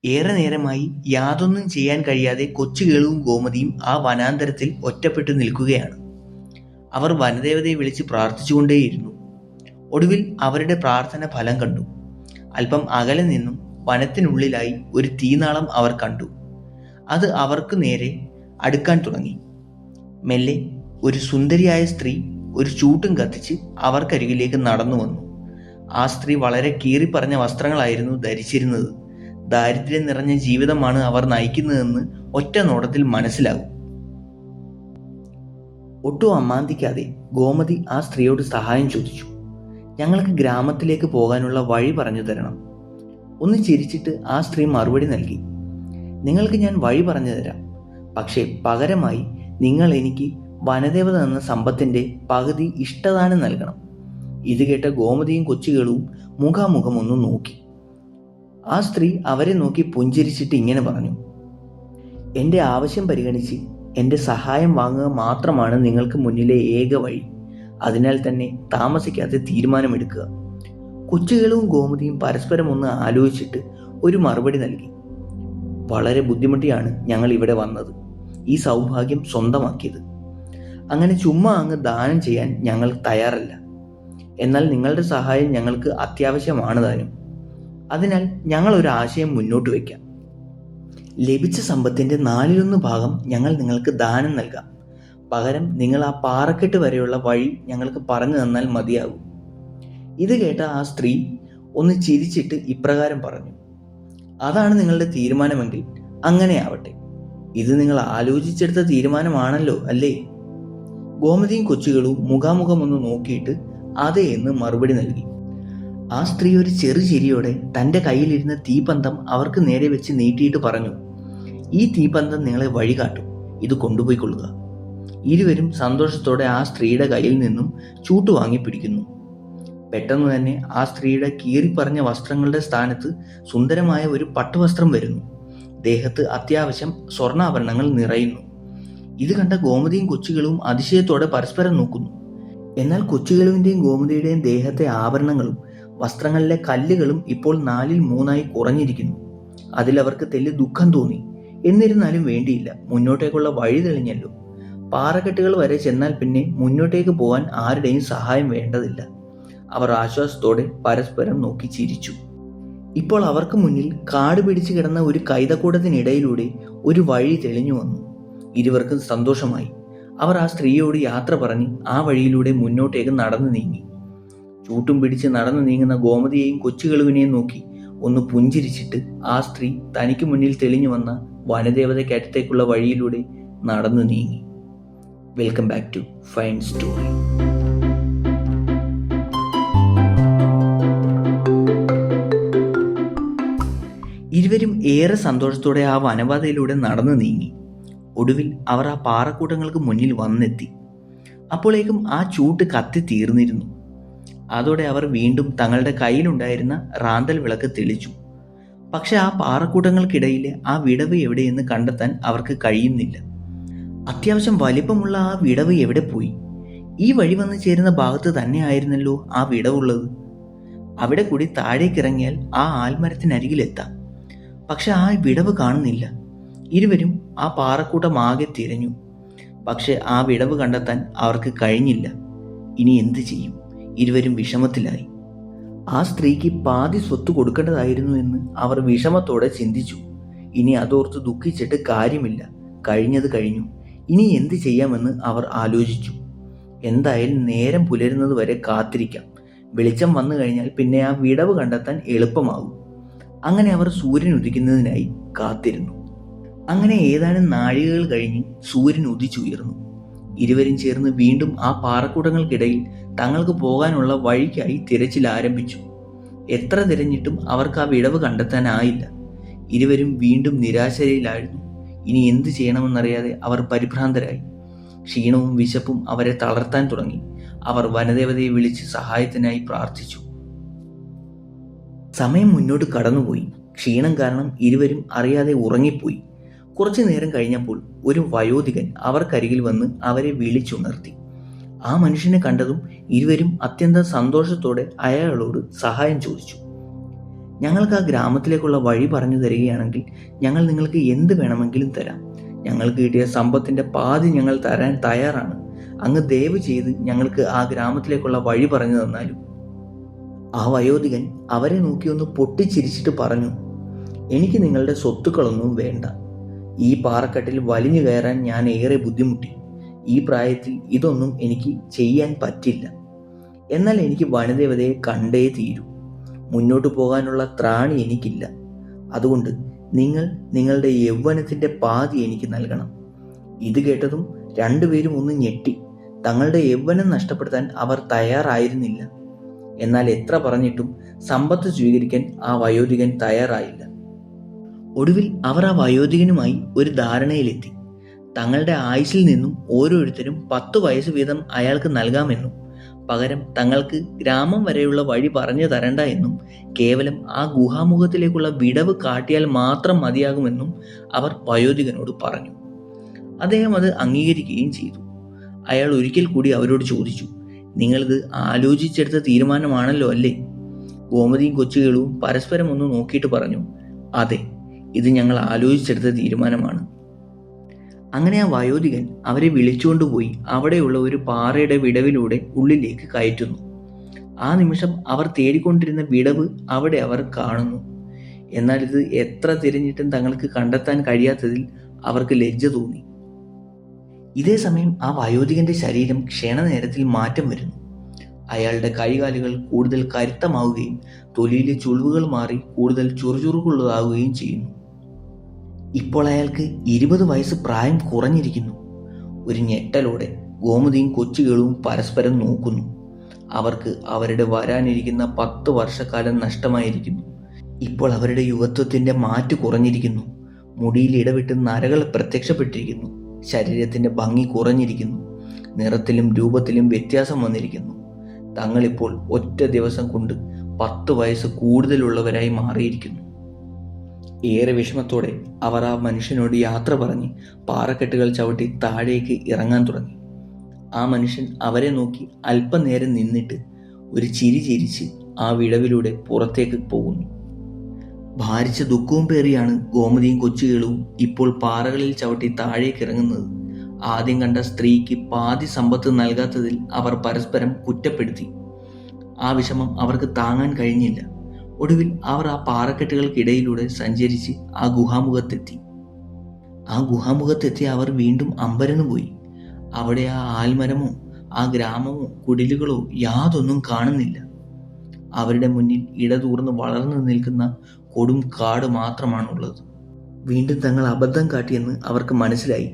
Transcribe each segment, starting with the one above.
ഏറെ നേരമായി യാതൊന്നും ചെയ്യാൻ കഴിയാതെ കൊച്ചുകേളുവും ഗോമതിയും ആ വനാന്തരത്തിൽ ഒറ്റപ്പെട്ടു നിൽക്കുകയാണ്. അവർ വനദേവതയെ വിളിച്ച് പ്രാർത്ഥിച്ചുകൊണ്ടേയിരുന്നു. ഒടുവിൽ അവരുടെ പ്രാർത്ഥന ഫലം കണ്ടു. അല്പം അകലെ നിന്നും വനത്തിനുള്ളിലായി ഒരു തീനാളം അവർ കണ്ടു. അത് അവർക്ക് നേരെ അടുക്കാൻ തുടങ്ങി. മെല്ലെ ഒരു സുന്ദരിയായ സ്ത്രീ ഒരു ചൂട്ടും കത്തിച്ച് അവർക്കരികിലേക്ക് നടന്നു വന്നു. ആ സ്ത്രീ വളരെ കീറിപ്പറഞ്ഞ വസ്ത്രങ്ങളായിരുന്നു ധരിച്ചിരുന്നത്. ദാരിദ്ര്യം നിറഞ്ഞ ജീവിതമാണ് അവർ നയിക്കുന്നതെന്ന് ഒറ്റ നോട്ടത്തിൽ മനസ്സിലാകും. ഒട്ടും അമ്മാന്തിക്കാതെ ഗോമതി ആ സ്ത്രീയോട് സഹായം ചോദിച്ചു. ഞങ്ങൾക്ക് ഗ്രാമത്തിലേക്ക് പോകാനുള്ള വഴി പറഞ്ഞു തരണം. ഒന്ന് ചിരിച്ചിട്ട് ആ സ്ത്രീ മറുപടി നൽകി. നിങ്ങൾക്ക് ഞാൻ വഴി പറഞ്ഞു തരാം, പക്ഷേ പകരമായി നിങ്ങൾ എനിക്ക് വനദേവത എന്ന സമ്പത്തിന്റെ പകുതി ഇഷ്ടദാനം നൽകണം. ഇത് കേട്ട ഗോമതിയും കൊച്ചുകളും മുഖാമുഖം ഒന്ന് നോക്കി. ആ സ്ത്രീ അവരെ നോക്കി പുഞ്ചിരിച്ചിട്ട് ഇങ്ങനെ പറഞ്ഞു: എൻ്റെ ആവശ്യം പരിഗണിച്ച് എൻ്റെ സഹായം വാങ്ങുക മാത്രമാണ് നിങ്ങൾക്ക് മുന്നിലെ ഏക വഴി. അതിനാൽ തന്നെ താമസിക്കാതെ തീരുമാനമെടുക്കുക. കൊച്ചുകളും ഗോമതിയും പരസ്പരം ഒന്ന് ആലോചിച്ചിട്ട് ഒരു മറുപടി നൽകി. വളരെ ബുദ്ധിമുട്ടിയാണ് ഞങ്ങൾ ഇവിടെ വന്നത്, ഈ സൗഭാഗ്യം സ്വന്തമാക്കിയത്. അങ്ങനെ ചുമ്മാ അങ്ങ് ദാനം ചെയ്യാൻ ഞങ്ങൾ തയ്യാറല്ല. എന്നാൽ നിങ്ങളുടെ സഹായം ഞങ്ങൾക്ക് അത്യാവശ്യമാണ് താനും. അതിനാൽ ഞങ്ങൾ ഒരു ആശയം മുന്നോട്ട് വയ്ക്കാം. ലഭിച്ച സമ്പത്തിന്റെ 4/1 ഭാഗം ഞങ്ങൾ നിങ്ങൾക്ക് ദാനം നൽകാം. പകരം നിങ്ങൾ ആ പാറക്കെട്ട് വരെയുള്ള വഴി ഞങ്ങൾക്ക് പറഞ്ഞു തന്നാൽ മതിയാകും. ഇത് കേട്ട ആ സ്ത്രീ ഒന്ന് ചിരിച്ചിട്ട് ഇപ്രകാരം പറഞ്ഞു: അതാണ് നിങ്ങളുടെ തീരുമാനമെങ്കിൽ അങ്ങനെ ആവട്ടെ. ഇത് നിങ്ങൾ ആലോചിച്ചെടുത്ത തീരുമാനമാണല്ലോ അല്ലേ? ഗോമതിയും കൊച്ചുകളും മുഖാമുഖം ഒന്ന് നോക്കിയിട്ട് അതെ എന്ന് മറുപടി നൽകി. ആ സ്ത്രീ ഒരു ചെറു ചിരിയോടെ തൻ്റെ കയ്യിലിരുന്ന തീപന്തം അവർക്ക് നേരെ വെച്ച് നീട്ടിയിട്ട് പറഞ്ഞു: ഈ തീപന്തം നിങ്ങളെ വഴികാട്ടും, ഇത് കൊണ്ടുപോയിക്കൊള്ളുക. ഇരുവരും സന്തോഷത്തോടെ ആ സ്ത്രീയുടെ കയ്യിൽ നിന്നും ചൂട്ട് വാങ്ങി പിടിക്കുന്നു. പെട്ടെന്ന് തന്നെ ആ സ്ത്രീയുടെ കീറിപ്പറഞ്ഞ വസ്ത്രങ്ങളുടെ സ്ഥാനത്ത് സുന്ദരമായ ഒരു പട്ടുവസ്ത്രം വരുന്നു. ദേഹത്ത് അത്യാവശ്യം സ്വർണ്ണാഭരണങ്ങൾ നിറയുന്നു. ഇത് കണ്ട ഗോമതിയും കൊച്ചുകളും അതിശയത്തോടെ പരസ്പരം നോക്കുന്നു. എന്നാൽ കൊച്ചുകളുവിൻ്റെയും ഗോമതിയുടെയും ദേഹത്തെ ആഭരണങ്ങളും വസ്ത്രങ്ങളിലെ കല്ലുകളും ഇപ്പോൾ 4/3 കുറഞ്ഞിരിക്കുന്നു. അതിലവർക്ക് തെല്ല് ദുഃഖം തോന്നി. എന്നിരുന്നാലും വേണ്ടിയില്ല, മുന്നോട്ടേക്കുള്ള വഴി തെളിഞ്ഞല്ലോ. പാറക്കെട്ടുകൾ വരെ ചെന്നാൽ പിന്നെ മുന്നോട്ടേക്ക് പോകാൻ ആരുടെയും സഹായം വേണ്ടതില്ല. അവർ ആശ്വാസത്തോടെ പരസ്പരം നോക്കി ചിരിച്ചു. ഇപ്പോൾ അവർക്ക് മുന്നിൽ കാട് പിടിച്ചു കിടന്ന ഒരു കൈതക്കൂടത്തിനിടയിലൂടെ ഒരു വഴി തെളിഞ്ഞു വന്നു. ഇരുവർക്കും സന്തോഷമായി. അവർ ആ സ്ത്രീയോട് യാത്ര പറഞ്ഞ് ആ വഴിയിലൂടെ മുന്നോട്ടേക്ക് നടന്നു നീങ്ങി. ചൂട്ടും പിടിച്ച് നടന്നു നീങ്ങുന്ന ഗോമതിയെയും കൊച്ചുകളുവിനെയും നോക്കി ഒന്ന് പുഞ്ചിരിച്ചിട്ട് ആ സ്ത്രീ തനിക്ക് മുന്നിൽ തെളിഞ്ഞു വന്ന വനദേവതയ്ക്കടുത്തേക്കുള്ള വഴിയിലൂടെ നടന്നു നീങ്ങി. Welcome back to fine story. ഇരുവരും ഏറെ സന്തോഷത്തോടെ ആ വനപാതയിലൂടെ നടന്നു നീങ്ങി. ഒടുവിൽ അവർ ആ പാറക്കൂട്ടങ്ങൾക്ക് മുന്നിൽ വന്നെത്തി. അപ്പോഴേക്കും ആ ചൂട്ട് കത്തി തീർന്നിരുന്നു. അതോടെ അവർ വീണ്ടും തങ്ങളുടെ കയ്യിലുണ്ടായിരുന്ന റാന്തൽ വിളക്ക് തെളിച്ചു. പക്ഷെ ആ പാറക്കൂട്ടങ്ങൾക്കിടയിലെ ആ വിടവ് എവിടെയെന്ന് കണ്ടെത്താൻ അവർക്ക് കഴിയുന്നില്ല. അത്യാവശ്യം വലിപ്പമുള്ള ആ വിടവ് എവിടെ പോയി? ഈ വഴി വന്നു ചേരുന്ന ഭാഗത്ത് തന്നെ ആയിരുന്നല്ലോ ആ വിടവുള്ളത്. അവിടെ കൂടി താഴേക്കിറങ്ങിയാൽ ആ ആൽമരത്തിനരികിലെത്താം. പക്ഷെ ആ വിടവ് കാണുന്നില്ല. ഇരുവരും ആ പാറക്കൂട്ടം ആകെ തിരഞ്ഞു. പക്ഷെ ആ വിടവ് കണ്ടെത്താൻ അവർക്ക് കഴിഞ്ഞില്ല. ഇനി എന്ത് ചെയ്യും? ഇരുവരും വിഷമത്തിലായി. ആ സ്ത്രീക്ക് പാതി സ്വത്ത് കൊടുക്കേണ്ടതായിരുന്നു എന്ന് അവർ വിഷമത്തോടെ ചിന്തിച്ചു. ഇനി അതോർത്ത് ദുഃഖിച്ചിട്ട് കാര്യമില്ല, കഴിഞ്ഞത് കഴിഞ്ഞു. ഇനി എന്ത് ചെയ്യാമെന്ന് അവർ ആലോചിച്ചു. എന്തായാലും നേരം പുലരുന്നത് വരെ കാത്തിരിക്കാം. വെളിച്ചം വന്നു കഴിഞ്ഞാൽ പിന്നെ ആ വിടവ് കണ്ടെത്താൻ എളുപ്പമാകും. അങ്ങനെ അവർ സൂര്യൻ ഉദിക്കുന്നതിനായി കാത്തിരുന്നു. അങ്ങനെ ഏതാനും നാഴികകൾ കഴിഞ്ഞ് സൂര്യൻ ഉദിച്ചുയർന്നു. ഇരുവരും ചേർന്ന് വീണ്ടും ആ പാറക്കൂട്ടങ്ങൾക്കിടയിൽ തങ്ങൾക്ക് പോകാനുള്ള വഴിക്കായി തിരച്ചിൽ ആരംഭിച്ചു. എത്ര തിരഞ്ഞിട്ടും അവർക്ക് ആ വിടവ് കണ്ടെത്താനായില്ല. ഇരുവരും വീണ്ടും നിരാശയിലായിരുന്നു. ഇനി എന്ത് ചെയ്യണമെന്നറിയാതെ അവർ പരിഭ്രാന്തരായി. ക്ഷീണവും വിശപ്പും അവരെ തളർത്താൻ തുടങ്ങി. അവർ വനദേവതയെ വിളിച്ച് സഹായത്തിനായി പ്രാർത്ഥിച്ചു. സമയം മുന്നോട്ട് കടന്നുപോയി. ക്ഷീണം കാരണം ഇരുവരും അറിയാതെ ഉറങ്ങിപ്പോയി. കുറച്ചു നേരം കഴിഞ്ഞപ്പോൾ ഒരു വയോധികൻ അവർക്കരികിൽ വന്ന് അവരെ വിളിച്ചുണർത്തി. ആ മനുഷ്യനെ കണ്ടതും ഇരുവരും അത്യന്തം സന്തോഷത്തോടെ അയാളോട് സഹായം ചോദിച്ചു. ഞങ്ങൾക്ക് ആ ഗ്രാമത്തിലേക്കുള്ള വഴി പറഞ്ഞു തരികയാണെങ്കിൽ ഞങ്ങൾ നിങ്ങൾക്ക് എന്ത് വേണമെങ്കിലും തരാം. ഞങ്ങൾക്ക് കിട്ടിയ സമ്പത്തിൻ്റെ പാതി ഞങ്ങൾ തരാൻ തയ്യാറാണ്. അങ്ങ് ദയവ് ചെയ്ത് ഞങ്ങൾക്ക് ആ ഗ്രാമത്തിലേക്കുള്ള വഴി പറഞ്ഞു തന്നാലും. ആ വയോധികൻ അവരെ നോക്കി ഒന്ന് പൊട്ടിച്ചിരിച്ചിട്ട് പറഞ്ഞു, എനിക്ക് നിങ്ങളുടെ സ്വത്തുക്കളൊന്നും വേണ്ട. ഈ പാറക്കെട്ടിൽ വലിഞ്ഞു കയറാൻ ഞാൻ ഏറെ ബുദ്ധിമുട്ടി. ഈ പ്രായത്തിൽ ഇതൊന്നും എനിക്ക് ചെയ്യാൻ പറ്റില്ല. എന്നാൽ എനിക്ക് വനദേവതയെ കണ്ടേ തീരൂ. മുന്നോട്ട് പോകാനുള്ള ത്രാണി എനിക്കില്ല. അതുകൊണ്ട് നിങ്ങൾ നിങ്ങളുടെ യൗവനത്തിൻ്റെ പാതി എനിക്ക് നൽകണം. ഇത് കേട്ടതും രണ്ടുപേരും ഒന്ന് ഞെട്ടി. തങ്ങളുടെ യൗവനം നഷ്ടപ്പെടുത്താൻ അവർ തയ്യാറായിരുന്നില്ല. എന്നാൽ എത്ര പറഞ്ഞിട്ടും സമ്പത്ത് സ്വീകരിക്കാൻ ആ വയോധികൻ തയ്യാറായില്ല. ഒടുവിൽ അവർ ആ വയോധികനുമായി ഒരു ധാരണയിലെത്തി. തങ്ങളുടെ ആയുസ്സിൽ നിന്നും ഓരോരുത്തരും 10 വയസ്സ് വീതം അയാൾക്ക് നൽകാമെന്നും പകരം തങ്ങൾക്ക് ഗ്രാമം വരെയുള്ള വഴി പറഞ്ഞു തരണ്ട എന്നും കേവലം ആ ഗുഹാമുഖത്തിലേക്കുള്ള വിടവ് കാട്ടിയാൽ മാത്രം മതിയാകുമെന്നും അവർ വയോധികനോട് പറഞ്ഞു. അദ്ദേഹം അത് അംഗീകരിക്കുകയും ചെയ്തു. അയാൾ ഒരിക്കൽ കൂടി അവരോട് ചോദിച്ചു, നിങ്ങളിത് ആലോചിച്ചെടുത്ത തീരുമാനമാണല്ലോ അല്ലേ? ഗോമതിയും കൊച്ചുകളും പരസ്പരം ഒന്ന് നോക്കിയിട്ട് പറഞ്ഞു, അതെ, ഇത് ഞങ്ങൾ ആലോചിച്ചെടുത്ത തീരുമാനമാണ്. അങ്ങനെ ആ വയോധികൻ അവരെ വിളിച്ചുകൊണ്ടുപോയി അവിടെയുള്ള ഒരു പാറയുടെ വിടവിലൂടെ ഉള്ളിലേക്ക് കയറ്റുന്നു. ആ നിമിഷം അവർ തേടിക്കൊണ്ടിരുന്ന വിടവ് അവിടെ അവർ കാണുന്നു. എന്നാൽ ഇത് എത്ര തിരഞ്ഞിട്ടും തങ്ങൾക്ക് കണ്ടെത്താൻ കഴിയാത്തതിൽ അവർക്ക് ലജ്ജ തോന്നി. ഇതേ സമയം ആ വയോധികന്റെ ശരീരം ക്ഷണനേരത്തിൽ മാറ്റം വരുന്നു. അയാളുടെ കൈകാലുകൾ കൂടുതൽ കരുത്തമാവുകയും തൊലിയിലെ ചുളിവുകൾ മാറി കൂടുതൽ ചുറുചുറുക്കുള്ളതാവുകയും ചെയ്യുന്നു. ഇപ്പോൾ അയാൾക്ക് 20 വയസ്സ് പ്രായം കുറഞ്ഞിരിക്കുന്നു. ഒരു ഞെട്ടലോടെ ഗോമതിയും കൊച്ചുകളും പരസ്പരം നോക്കുന്നു. അവർക്ക് അവരുടെ വരാനിരിക്കുന്ന 10 വർഷക്കാലം നഷ്ടമായിരിക്കുന്നു. ഇപ്പോൾ അവരുടെ യുവത്വത്തിന്റെ മാറ്റ് കുറഞ്ഞിരിക്കുന്നു. മുടിയിൽ ഇടവിട്ട് നരകൾ പ്രത്യക്ഷപ്പെട്ടിരിക്കുന്നു. ശരീരത്തിന്റെ ഭംഗി കുറഞ്ഞിരിക്കുന്നു. നിറത്തിലും രൂപത്തിലും വ്യത്യാസം വന്നിരിക്കുന്നു. തങ്ങളിപ്പോൾ ഒറ്റ ദിവസം കൊണ്ട് 10 വയസ്സ് കൂടുതലുള്ളവരായി മാറിയിരിക്കുന്നു. ഏറെ വിഷമത്തോടെ അവർ ആ മനുഷ്യനോട് യാത്ര പറഞ്ഞ് പാറക്കെട്ടുകൾ ചവിട്ടി താഴേക്ക് ഇറങ്ങാൻ തുടങ്ങി. ആ മനുഷ്യൻ അവരെ നോക്കി അല്പനേരം നിന്നിട്ട് ഒരു ചിരി ചിരിച്ച് ആ വിടവിലൂടെ പുറത്തേക്ക് പോകുന്നു. ഭാരിച്ച ദുഃഖവും പേറിയാണ് ഗോമതിയും കൊച്ചുകളും ഇപ്പോൾ പാറകളിൽ ചവിട്ടി താഴേക്ക് ഇറങ്ങുന്നത്. ആദ്യം കണ്ട സ്ത്രീക്ക് പാതി സമ്പത്ത് നൽകാത്തതിൽ അവർ പരസ്പരം കുറ്റപ്പെടുത്തി. ആ വിഷമം അവർക്ക് താങ്ങാൻ കഴിഞ്ഞില്ല. ഒടുവിൽ അവർ ആ പാറക്കെട്ടുകൾക്കിടയിലൂടെ സഞ്ചരിച്ച് ആ ഗുഹാമുഖത്തെത്തി അവർ വീണ്ടും അമ്പരന്നു പോയി. അവിടെ ആ ആൽമരമോ ആ ഗ്രാമമോ കുടിലുകളോ യാതൊന്നും കാണുന്നില്ല. അവരുടെ മുന്നിൽ ഇടതൂർന്ന് വളർന്നു നിൽക്കുന്ന കൊടും കാട് മാത്രമാണുള്ളത്. വീണ്ടും തങ്ങൾ അബദ്ധം കാട്ടിയെന്ന് അവർക്ക് മനസ്സിലായി.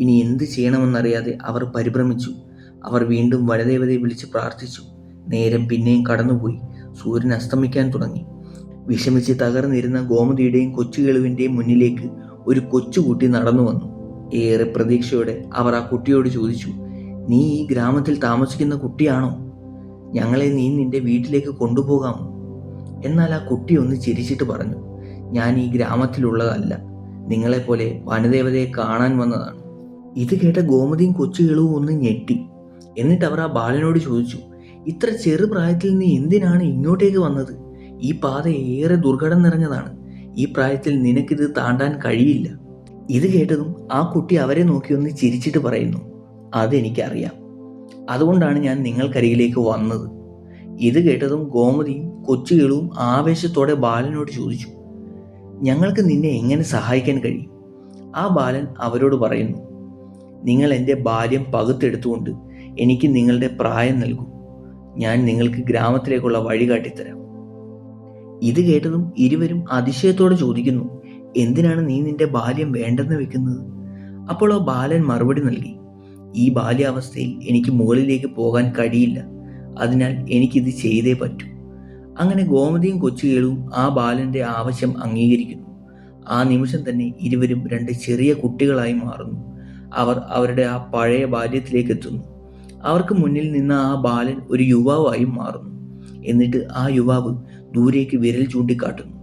ഇനി എന്ത് ചെയ്യണമെന്നറിയാതെ അവർ പരിഭ്രമിച്ചു. അവർ വീണ്ടും വനദേവതയെ വിളിച്ച് പ്രാർത്ഥിച്ചു. നേരം പിന്നെയും കടന്നുപോയി. സൂര്യൻ അസ്തമിക്കാൻ തുടങ്ങി. വിഷമിച്ച് തകർന്നിരുന്ന ഗോമതിയുടെയും കൊച്ചുകെളുവിൻ്റെയും മുന്നിലേക്ക് ഒരു കൊച്ചുകുട്ടി നടന്നു വന്നു. ഏറെ പ്രതീക്ഷയോടെ അവർ ആ കുട്ടിയോട് ചോദിച്ചു, നീ ഈ ഗ്രാമത്തിൽ താമസിക്കുന്ന കുട്ടിയാണോ? ഞങ്ങളെ നീ നിന്റെ വീട്ടിലേക്ക് കൊണ്ടുപോകാമോ? എന്നാൽ ആ കുട്ടി ഒന്ന് ചിരിച്ചിട്ട് പറഞ്ഞു, ഞാൻ ഈ ഗ്രാമത്തിലുള്ളതല്ല, നിങ്ങളെപ്പോലെ വനദേവതയെ കാണാൻ വന്നതാണ്. ഇത് കേട്ട ഗോമതിയും കൊച്ചുകെളുവും ഒന്ന് ഞെട്ടി. എന്നിട്ട് അവർ ആ ബാലനോട് ചോദിച്ചു, ഇത്ര ചെറുപ്രായത്തിൽ നീ എന്തിനാണ് ഇങ്ങോട്ടേക്ക് വന്നത്? ഈ പാത ഏറെ ദുർഘടം നിറഞ്ഞതാണ്. ഈ പ്രായത്തിൽ നിനക്കിത് താണ്ടാൻ കഴിയില്ല. ഇത് കേട്ടതും ആ കുട്ടി അവരെ നോക്കി ഒന്ന് ചിരിച്ചിട്ട് പറയുന്നു, അതെനിക്കറിയാം, അതുകൊണ്ടാണ് ഞാൻ നിങ്ങൾക്കരികിലേക്ക് വന്നത്. ഇത് കേട്ടതും ഗോമതിയും കൊച്ചുകളും ആവേശത്തോടെ ബാലനോട് ചോദിച്ചു, ഞങ്ങൾക്ക് നിന്നെ എങ്ങനെ സഹായിക്കാൻ കഴിയും? ആ ബാലൻ അവരോട് പറയുന്നു, നിങ്ങൾ എൻ്റെ ബാല്യം പകുത്തെടുത്തുകൊണ്ട് എനിക്ക് നിങ്ങളുടെ പ്രായം നൽകൂ. ഞാൻ നിങ്ങൾക്ക് ഗ്രാമത്തിലേക്കുള്ള വഴി കാട്ടിത്തരാം. ഇത് കേട്ടതും ഇരുവരും അതിശയത്തോടെ ചോദിക്കുന്നു, എന്തിനാണ് നീ നിന്റെ ബാല്യം വേണ്ടെന്ന് വെക്കുന്നത്? അപ്പോൾ ആ ബാലൻ മറുപടി നൽകി, ഈ ബാല്യാവസ്ഥയിൽ എനിക്ക് മുകളിലേക്ക് പോകാൻ കഴിയില്ല, അതിനാൽ എനിക്കിത് ചെയ്തേ പറ്റൂ. അങ്ങനെ ഗോമതിയും കൊച്ചുകളും ആ ബാലന്റെ ആവശ്യം അംഗീകരിക്കുന്നു. ആ നിമിഷം തന്നെ ഇരുവരും 2 ചെറിയ കുട്ടികളായി മാറുന്നു. അവർ അവരുടെ ആ പഴയ ബാല്യത്തിലേക്ക് എത്തുന്നു. അവർക്ക് മുന്നിൽ നിന്ന് ആ ബാലൻ ഒരു യുവാവായി മാറുന്നു. എന്നിട്ട് ആ യുവാവ് ദൂരേക്ക് വിരൽ ചൂണ്ടിക്കാട്ടുന്നു.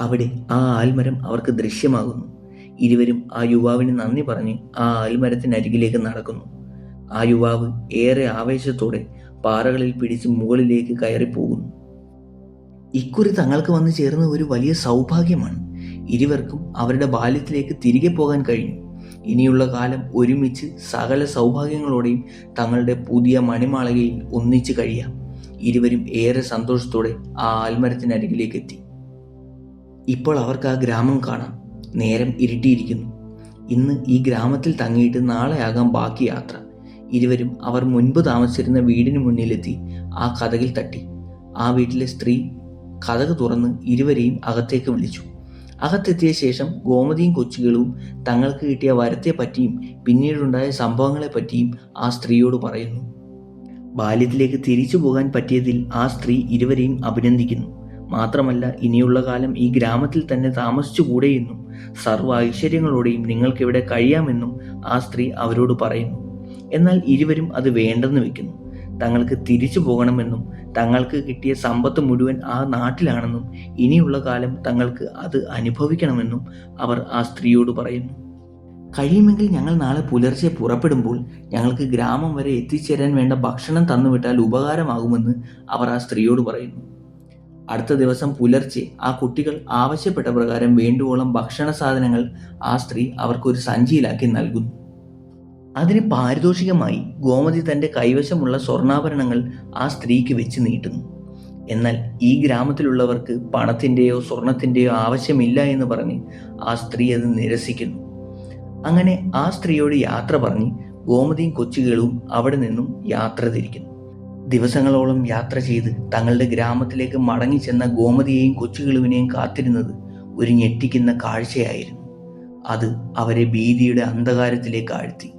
അവിടെ ആ ആൽമരം അവർക്ക് ദൃശ്യമാകുന്നു. ഇരുവരും ആ യുവാവിന് നന്ദി പറഞ്ഞ് ആ ആൽമരത്തിനരികിലേക്ക് നടക്കുന്നു. ആ യുവാവ് ഏറെ ആവേശത്തോടെ പാറകളിൽ പിടിച്ച് മുകളിലേക്ക് കയറിപ്പോകുന്നു. ഇക്കുറി തങ്ങൾക്ക് വന്നു ചേർന്ന ഒരു വലിയ സൗഭാഗ്യമാണ്. ഇരുവർക്കും അവരുടെ ബാല്യത്തിലേക്ക് തിരികെ പോകാൻ കഴിഞ്ഞു. ഇനിയുള്ള കാലം ഒരുമിച്ച് സകല സൗഭാഗ്യങ്ങളോടെയും തങ്ങളുടെ പുതിയ മണിമാളികയിൽ ഒന്നിച്ചു കഴിയാം. ഇരുവരും ഏറെ സന്തോഷത്തോടെ ആ ആൽമരത്തിനരികിലേക്ക് എത്തി. ഇപ്പോൾ അവർക്ക് ആ ഗ്രാമം കാണാം. നേരം ഇരുട്ടിയിരിക്കുന്നു. ഇന്ന് ഈ ഗ്രാമത്തിൽ തങ്ങിയിട്ട് നാളെയാകാം ബാക്കി യാത്ര. ഇരുവരും അവർ മുൻപ് താമസിച്ചിരുന്ന വീടിന് മുന്നിലെത്തി ആ കതകിൽ തട്ടി. ആ വീട്ടിലെ സ്ത്രീ കതക് തുറന്ന് ഇരുവരെയും അകത്തേക്ക് വിളിച്ചു. അകത്തെത്തിയ ശേഷം ഗോമതിയും കൊച്ചുകളും തങ്ങൾക്ക് കിട്ടിയ വരത്തെ പറ്റിയും പിന്നീടുണ്ടായ സംഭവങ്ങളെ പറ്റിയും ആ സ്ത്രീയോട് പറയുന്നു. ബാല്യത്തിലേക്ക് തിരിച്ചു പോകാൻ പറ്റിയതിൽ ആ സ്ത്രീ ഇരുവരെയും അഭിനന്ദിക്കുന്നു. മാത്രമല്ല, ഇനിയുള്ള കാലം ഈ ഗ്രാമത്തിൽ തന്നെ താമസിച്ചുകൂടെയെന്നും സർവ്വ ഐശ്വര്യങ്ങളോടെയും നിങ്ങൾക്കിവിടെ കഴിയാമെന്നും ആ സ്ത്രീ അവരോട് പറയുന്നു. എന്നാൽ ഇരുവരും അത് വേണ്ടെന്ന് വെക്കുന്നു. തങ്ങൾക്ക് തിരിച്ചു പോകണമെന്നും തങ്ങൾക്ക് കിട്ടിയ സമ്പത്ത് മുഴുവൻ ആ നാട്ടിലാണെന്നും ഇനിയുള്ള കാലം തങ്ങൾക്ക് അത് അനുഭവിക്കണമെന്നും അവർ ആ സ്ത്രീയോട് പറയുന്നു. കഴിയുമെങ്കിൽ ഞങ്ങൾ നാളെ പുലർച്ചെ പുറപ്പെടുമ്പോൾ ഞങ്ങൾക്ക് ഗ്രാമം വരെ എത്തിച്ചേരാൻ വേണ്ട ഭക്ഷണം തന്നുവിട്ടാൽ ഉപകാരമാകുമെന്ന് അവർ ആ സ്ത്രീയോട് പറയുന്നു. അടുത്ത ദിവസം പുലർച്ചെ ആ കുട്ടികൾ ആവശ്യപ്പെട്ട പ്രകാരം വേണ്ടുവോളം ഭക്ഷണ സാധനങ്ങൾ ആ സ്ത്രീ അവർക്കൊരു സഞ്ചിയിലാക്കി നൽകുന്നു. അതിന് പാരിതോഷികമായി ഗോമതി തൻ്റെ കൈവശമുള്ള സ്വർണ്ണാഭരണങ്ങൾ ആ സ്ത്രീക്ക് വെച്ച് നീട്ടുന്നു. എന്നാൽ ഈ ഗ്രാമത്തിലുള്ളവർക്ക് പണത്തിൻ്റെയോ സ്വർണത്തിൻ്റെയോ ആവശ്യമില്ല എന്ന് പറഞ്ഞ് ആ സ്ത്രീ അത് നിരസിക്കുന്നു. അങ്ങനെ ആ സ്ത്രീയോട് യാത്ര പറഞ്ഞ് ഗോമതിയും കൊച്ചുകളും അവിടെ നിന്നും യാത്ര തിരിക്കുന്നു. ദിവസങ്ങളോളം യാത്ര ചെയ്ത് തങ്ങളുടെ ഗ്രാമത്തിലേക്ക് മടങ്ങിച്ചെന്ന ഗോമതിയെയും കൊച്ചുകിളുവിനെയും കാത്തിരുന്നത് ഒരു ഞെട്ടിക്കുന്ന കാഴ്ചയായിരുന്നു. അത് അവരെ ഭീതിയുടെ അന്ധകാരത്തിലേക്ക് ആഴ്ത്തി.